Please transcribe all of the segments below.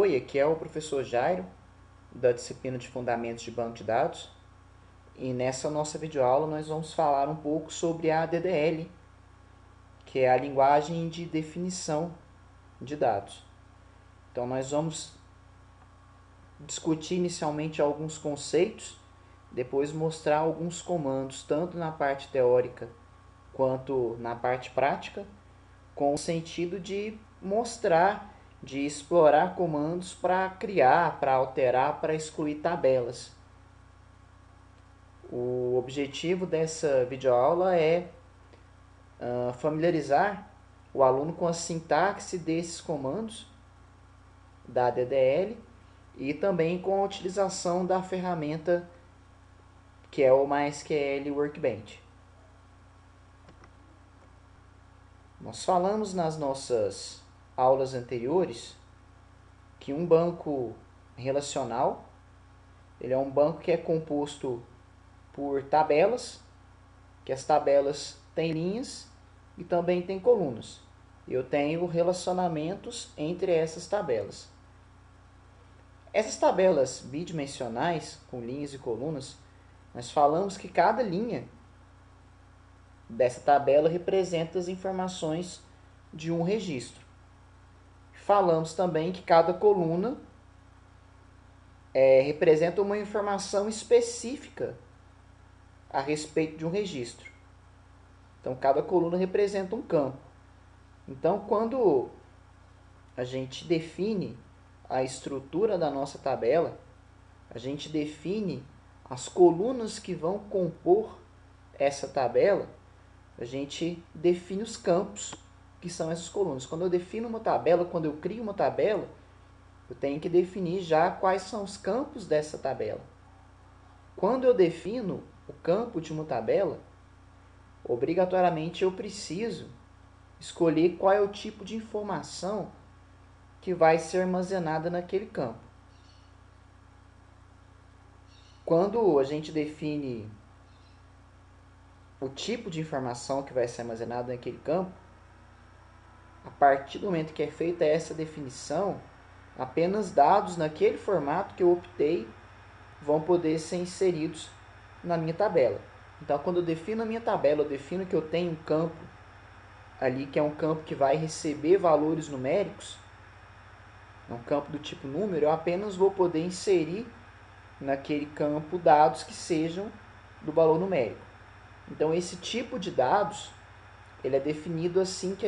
Oi, aqui é o professor Jairo, da disciplina de Fundamentos de Banco de Dados. E nessa nossa videoaula nós vamos falar um pouco sobre a DDL, que é a linguagem de definição de dados. Então nós vamos discutir inicialmente alguns conceitos, depois mostrar alguns comandos, tanto na parte teórica quanto na parte prática, com o sentido de mostrar, de explorar comandos para criar, para alterar, para excluir tabelas. O objetivo dessa videoaula é familiarizar o aluno com a sintaxe desses comandos da DDL e também com a utilização da ferramenta que é o MySQL Workbench. Nós falamos nas nossas aulas anteriores que um banco relacional ele é um banco que é composto por tabelas, que as tabelas têm linhas e também têm colunas. Eu tenho relacionamentos entre essas tabelas. Essas tabelas bidimensionais, com linhas e colunas, nós falamos que cada linha dessa tabela representa as informações de um registro. Falamos também que cada coluna representa uma informação específica a respeito de um registro. Então, cada coluna representa um campo. Então, quando a gente define a estrutura da nossa tabela, a gente define as colunas que vão compor essa tabela, a gente define os campos que são essas colunas. Quando eu defino uma tabela, quando eu crio uma tabela, eu tenho que definir já quais são os campos dessa tabela. Quando eu defino o campo de uma tabela, obrigatoriamente eu preciso escolher qual é o tipo de informação que vai ser armazenada naquele campo. Quando a gente define o tipo de informação que vai ser armazenada naquele campo, a partir do momento que é feita essa definição, apenas dados naquele formato que eu optei vão poder ser inseridos na minha tabela. Então, quando eu defino a minha tabela, eu defino que eu tenho um campo ali que é um campo que vai receber valores numéricos, é um campo do tipo número, eu apenas vou poder inserir naquele campo dados que sejam do valor numérico. Então, esse tipo de dados ele é definido assim que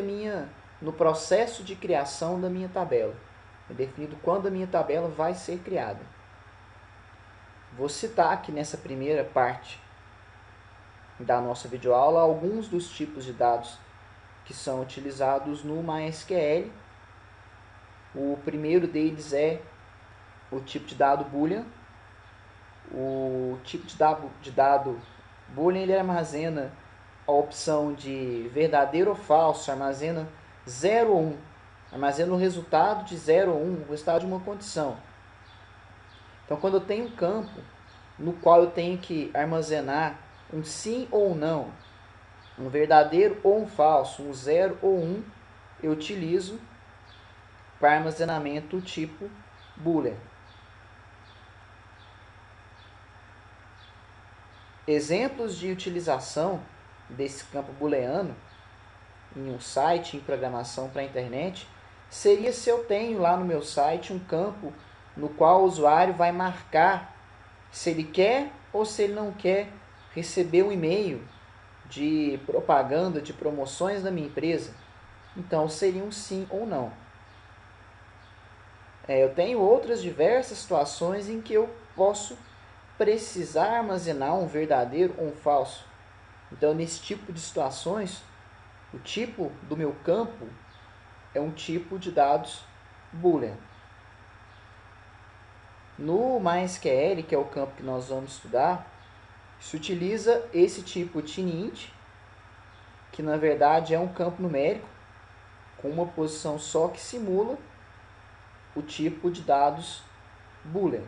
no processo de criação da minha tabela. É definido quando a minha tabela vai ser criada. Vou citar aqui nessa primeira parte da nossa videoaula alguns dos tipos de dados que são utilizados no MySQL. O primeiro deles é o tipo de dado Boolean. O tipo de dado Boolean ele armazena a opção de verdadeiro ou falso, armazena 0 ou 1. Armazena o resultado de 0 ou 1, o resultado de uma condição. Então, quando eu tenho um campo no qual eu tenho que armazenar um sim ou um não, um verdadeiro ou um falso, um 0 ou 1, eu utilizo para armazenamento o tipo Boolean. Exemplos de utilização desse campo booleano em um site, em programação para a internet, seria se eu tenho lá no meu site um campo no qual o usuário vai marcar se ele quer ou se ele não quer receber um e-mail de propaganda, de promoções da minha empresa. Então, seria um sim ou não. Eu tenho outras diversas situações em que eu posso precisar armazenar um verdadeiro ou um falso. Então, nesse tipo de situações, o tipo do meu campo é um tipo de dados Boolean. No MySQL, que é o campo que nós vamos estudar, se utiliza esse tipo TININT, que na verdade é um campo numérico com uma posição só que simula o tipo de dados Boolean.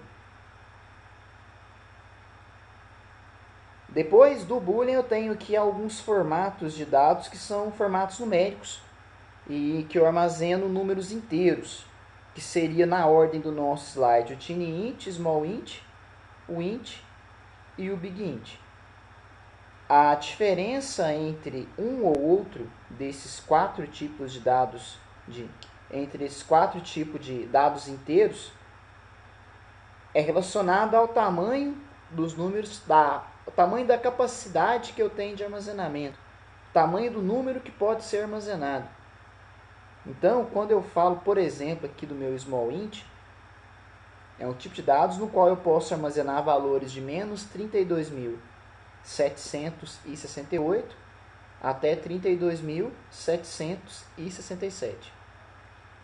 Depois do Boolean eu tenho aqui alguns formatos de dados que são formatos numéricos e que eu armazeno números inteiros. que seria na ordem do nosso slide o tiny int, small int, o int e o big int. A diferença entre um ou outro desses quatro tipos de dados, entre esses quatro tipos de dados inteiros, é relacionado ao tamanho dos números, o tamanho da capacidade que eu tenho de armazenamento, o tamanho do número que pode ser armazenado. Então, quando eu falo, por exemplo, aqui do meu small int, é um tipo de dados no qual eu posso armazenar valores de menos 32.768 até 32.767.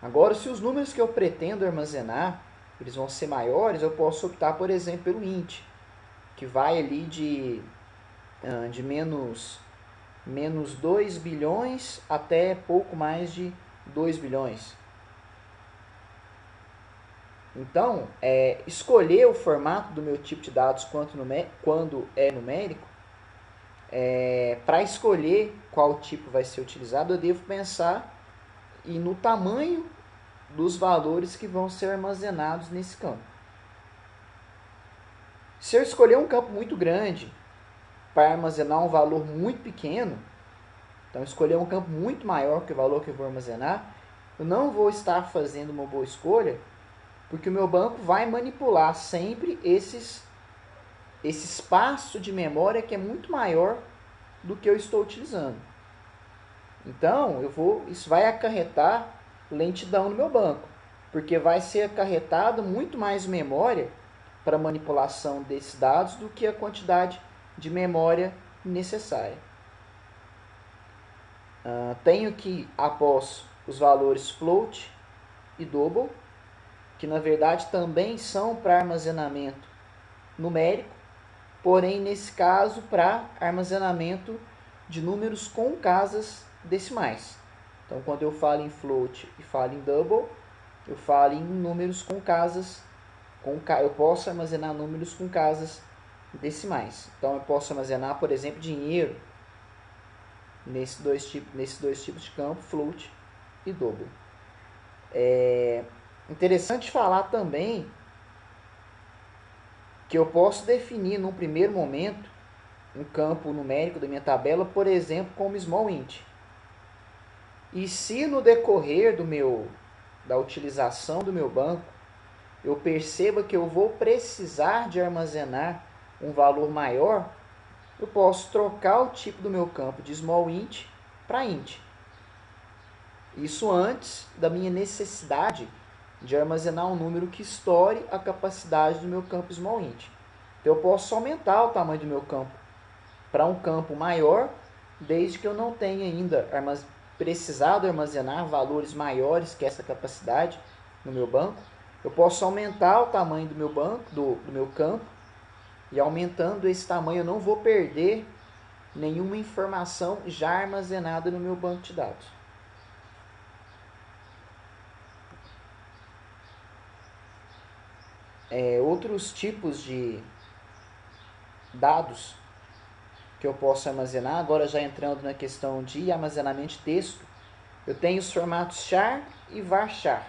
Agora, se os números que eu pretendo armazenar eles vão ser maiores, eu posso optar, por exemplo, pelo int, que vai ali de menos 2 bilhões até pouco mais de 2 bilhões. Então, escolher o formato do meu tipo de dados quando é numérico, para escolher qual tipo vai ser utilizado, eu devo pensar no tamanho dos valores que vão ser armazenados nesse campo. Se eu escolher um campo muito grande para armazenar um valor muito pequeno, então escolher um campo muito maior que o valor que eu vou armazenar, eu não vou estar fazendo uma boa escolha, porque o meu banco vai manipular sempre esse espaço de memória que é muito maior do que eu estou utilizando. Então, isso vai acarretar lentidão no meu banco, porque vai ser acarretado muito mais memória para manipulação desses dados do que a quantidade de memória necessária. Tenho que, após os valores float e double, que na verdade também são para armazenamento numérico, porém nesse caso para armazenamento de números com casas decimais. Então, quando eu falo em float e falo em double, eu falo em números com casas, eu posso armazenar números com casas decimais. Então, eu posso armazenar, por exemplo, dinheiro nesses dois tipos de campo, float e double. É interessante falar também que eu posso definir num primeiro momento um campo numérico da minha tabela, por exemplo, como small int. E se no decorrer da utilização do meu banco, eu perceba que eu vou precisar de armazenar um valor maior, eu posso trocar o tipo do meu campo de small int para int. Isso antes da minha necessidade de armazenar um número que estoure a capacidade do meu campo small int. Então eu posso aumentar o tamanho do meu campo para um campo maior, desde que eu não tenha ainda precisado armazenar valores maiores que essa capacidade no meu banco. Eu posso aumentar o tamanho do meu banco, do meu campo, e aumentando esse tamanho eu não vou perder nenhuma informação já armazenada no meu banco de dados. Outros tipos de dados que eu posso armazenar, agora já entrando na questão de armazenamento de texto, eu tenho os formatos char e varchar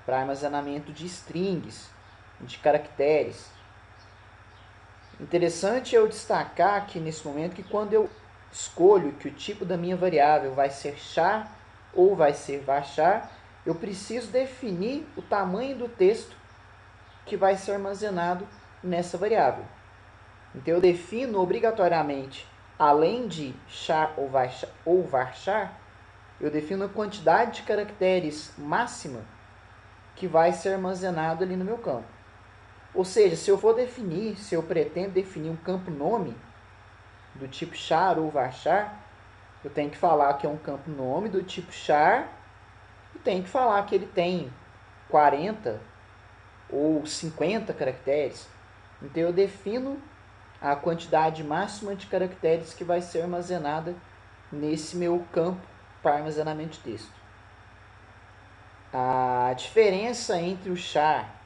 para armazenamento de strings, de caracteres. Interessante eu destacar aqui nesse momento que quando eu escolho que o tipo da minha variável vai ser char ou vai ser varchar, eu preciso definir o tamanho do texto que vai ser armazenado nessa variável. Então eu defino obrigatoriamente, além de char ou varchar, eu defino a quantidade de caracteres máxima que vai ser armazenado ali no meu campo. Ou seja, se eu pretendo definir um campo nome do tipo char ou varchar, eu tenho que falar que é um campo nome do tipo char e tenho que falar que ele tem 40 ou 50 caracteres. Então eu defino a quantidade máxima de caracteres que vai ser armazenada nesse meu campo para armazenamento de texto. A diferença entre o char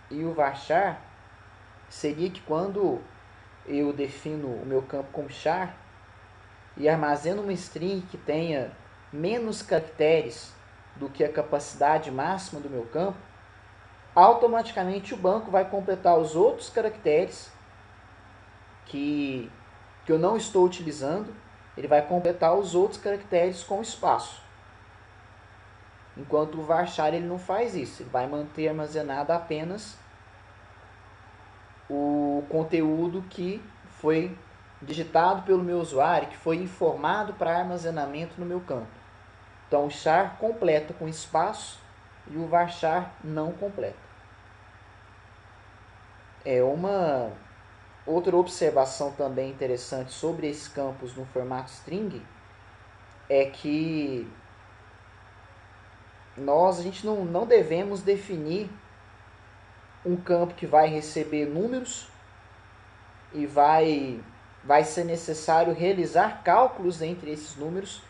e o varchar seria que quando eu defino o meu campo como char e armazeno uma string que tenha menos caracteres do que a capacidade máxima do meu campo, automaticamente o banco vai completar os outros caracteres que eu não estou utilizando, ele vai completar os outros caracteres com espaço. Enquanto o varchar ele não faz isso, ele vai manter armazenado apenas o conteúdo que foi digitado pelo meu usuário, que foi informado para armazenamento no meu campo. Então o char completa com espaço e o varchar não completa. Uma outra observação também interessante sobre esses campos no formato string é que a gente não devemos definir um campo que vai receber números e vai ser necessário realizar cálculos entre esses números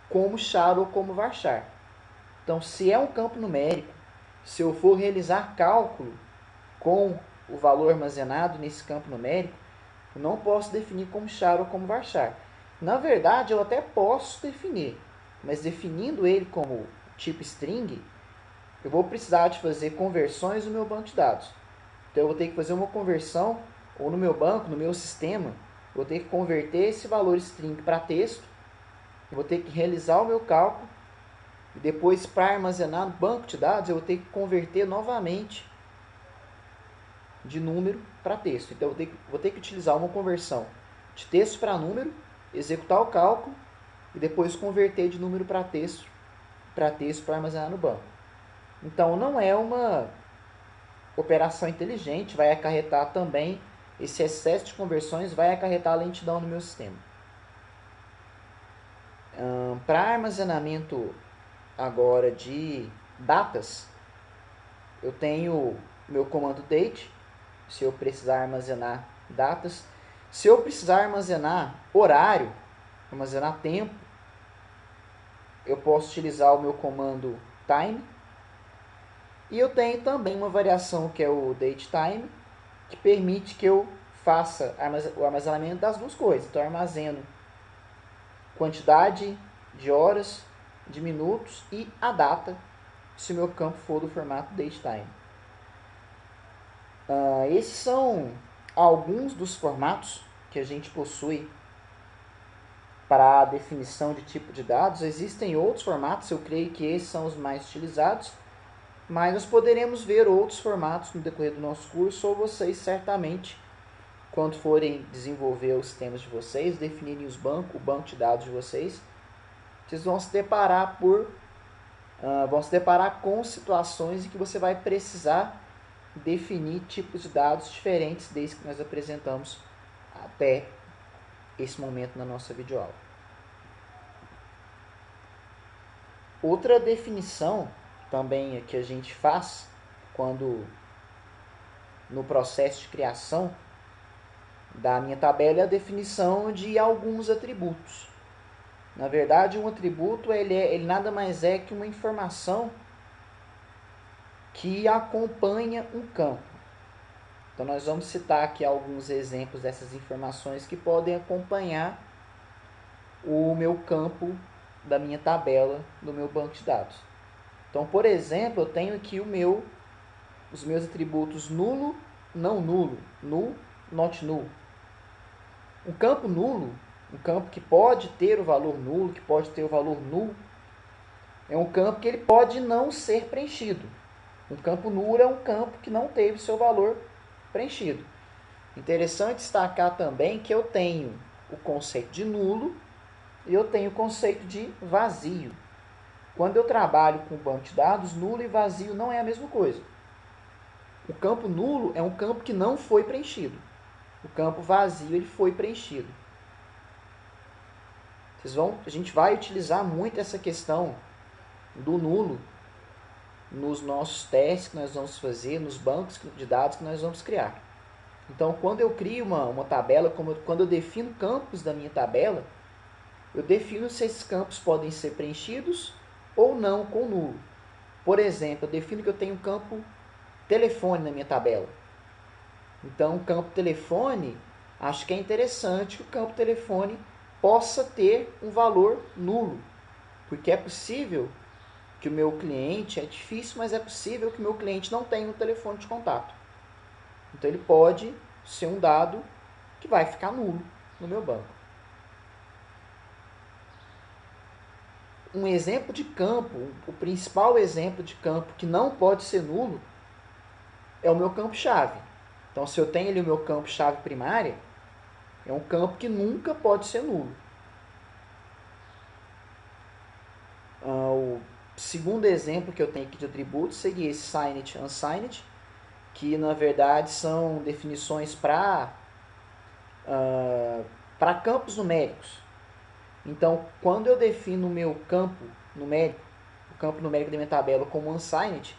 como char ou como varchar. Então, se é um campo numérico, se eu for realizar cálculo com o valor armazenado nesse campo numérico, eu não posso definir como char ou como varchar. Na verdade, eu até posso definir, mas definindo ele como tipo string, eu vou precisar de fazer conversões no meu banco de dados. Então eu vou ter que fazer uma conversão, ou no meu banco, no meu sistema, eu vou ter que converter esse valor string para texto, eu vou ter que realizar o meu cálculo, e depois para armazenar no banco de dados, eu vou ter que converter novamente de número para texto. Então eu vou ter que utilizar uma conversão de texto para número, executar o cálculo, e depois converter de número para texto para armazenar no banco. Então não é uma operação inteligente, vai acarretar também, esse excesso de conversões vai acarretar lentidão no meu sistema. Para armazenamento agora de datas, eu tenho meu comando date, se eu precisar armazenar datas. Se eu precisar armazenar horário, armazenar tempo, eu posso utilizar o meu comando time. E eu tenho também uma variação que é o datetime, que permite que eu faça o armazenamento das duas coisas. Então eu armazeno quantidade de horas, de minutos e a data, se o meu campo for do formato datetime. Esses são alguns dos formatos que a gente possui para a definição de tipo de dados. Existem outros formatos, eu creio que esses são os mais utilizados, mas nós poderemos ver outros formatos no decorrer do nosso curso, ou vocês certamente, quando forem desenvolver os sistemas de vocês, definirem o banco de dados de vocês vão se deparar com situações em que você vai precisar definir tipos de dados diferentes desde que nós apresentamos até esse momento na nossa videoaula. Outra definição também que a gente faz quando no processo de criação da minha tabela é a definição de alguns atributos. Na verdade, um atributo ele nada mais é que uma informação que acompanha um campo. Então nós vamos citar aqui alguns exemplos dessas informações que podem acompanhar o meu campo da minha tabela do meu banco de dados. Então, por exemplo, eu tenho aqui os meus atributos nulo, não nulo, null, not null. Um campo nulo, um campo que pode ter o valor nulo, que pode ter o valor null, é um campo que ele pode não ser preenchido. Um campo nulo é um campo que não teve seu valor preenchido. Interessante destacar também que eu tenho o conceito de nulo e eu tenho o conceito de vazio. Quando eu trabalho com banco de dados, nulo e vazio não é a mesma coisa. O campo nulo é um campo que não foi preenchido. O campo vazio ele foi preenchido. A gente vai utilizar muito essa questão do nulo nos nossos testes que nós vamos fazer, nos bancos de dados que nós vamos criar. Então, quando eu crio uma tabela, quando eu defino campos da minha tabela, eu defino se esses campos podem ser preenchidos ou não com nulo. Por exemplo, eu defino que eu tenho um campo telefone na minha tabela. Então, o campo telefone, acho que é interessante que o campo telefone possa ter um valor nulo, porque é possível que o meu cliente, é difícil, mas é possível que o meu cliente não tenha um telefone de contato. Então ele pode ser um dado que vai ficar nulo no meu banco. Um exemplo de campo, o principal exemplo de campo que não pode ser nulo é o meu campo-chave. Então, se eu tenho ali o meu campo-chave primária, é um campo que nunca pode ser nulo. O segundo exemplo que eu tenho aqui de atributos seria esse signed, unsigned, que na verdade são definições para campos numéricos. Então, quando eu defino o meu campo numérico, o campo numérico da minha tabela como unsigned,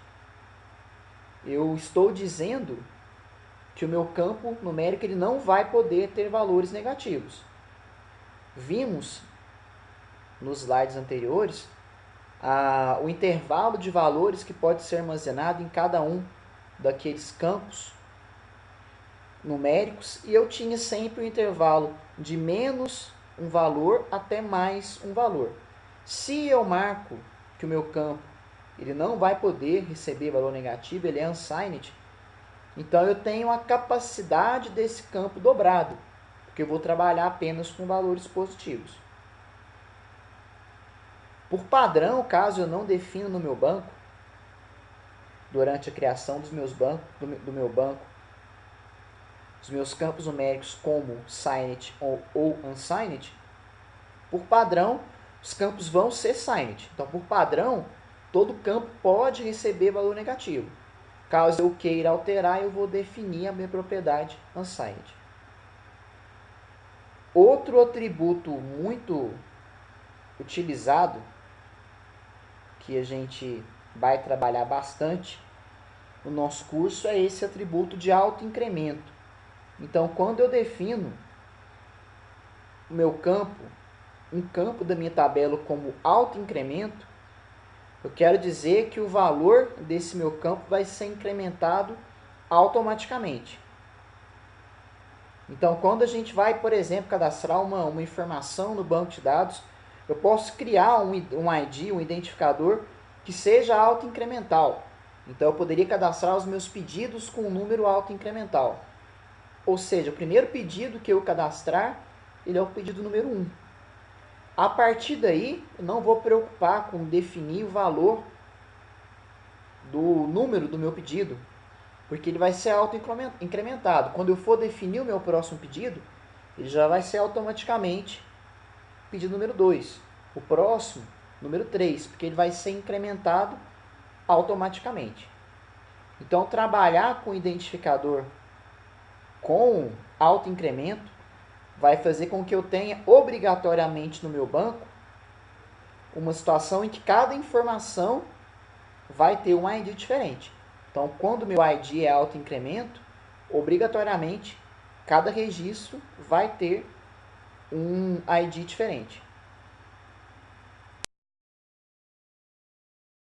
eu estou dizendo que o meu campo numérico ele não vai poder ter valores negativos. Vimos nos slides anteriores o intervalo de valores que pode ser armazenado em cada um daqueles campos numéricos, e eu tinha sempre o intervalo de menos um valor até mais um valor. Se eu marco que o meu campo ele não vai poder receber valor negativo, ele é unsigned, então eu tenho a capacidade desse campo dobrado, porque eu vou trabalhar apenas com valores positivos. Por padrão, caso eu não defina no meu banco, durante a criação dos meus bancos, do meu banco, os meus campos numéricos como signed ou unsigned, por padrão, os campos vão ser signed. Então, por padrão, todo campo pode receber valor negativo. Caso eu queira alterar, eu vou definir a minha propriedade unsigned. Outro atributo muito utilizado, que a gente vai trabalhar bastante no nosso curso, é esse atributo de autoincremento. Então, quando eu defino o meu campo, um campo da minha tabela como autoincremento, eu quero dizer que o valor desse meu campo vai ser incrementado automaticamente. Então, quando a gente vai, por exemplo, cadastrar uma informação no banco de dados, eu posso criar um ID, um identificador, que seja autoincremental. Então, eu poderia cadastrar os meus pedidos com um número autoincremental. Ou seja, o primeiro pedido que eu cadastrar, ele é o pedido número 1. A partir daí, eu não vou preocupar com definir o valor do número do meu pedido, porque ele vai ser auto-incrementado. Quando eu for definir o meu próximo pedido, ele já vai ser automaticamente pedido número 2. O próximo, número 3, porque ele vai ser incrementado automaticamente. Então, trabalhar com identificador com autoincremento vai fazer com que eu tenha obrigatoriamente no meu banco uma situação em que cada informação vai ter um ID diferente. Então, quando o meu ID é autoincremento, obrigatoriamente cada registro vai ter um ID diferente.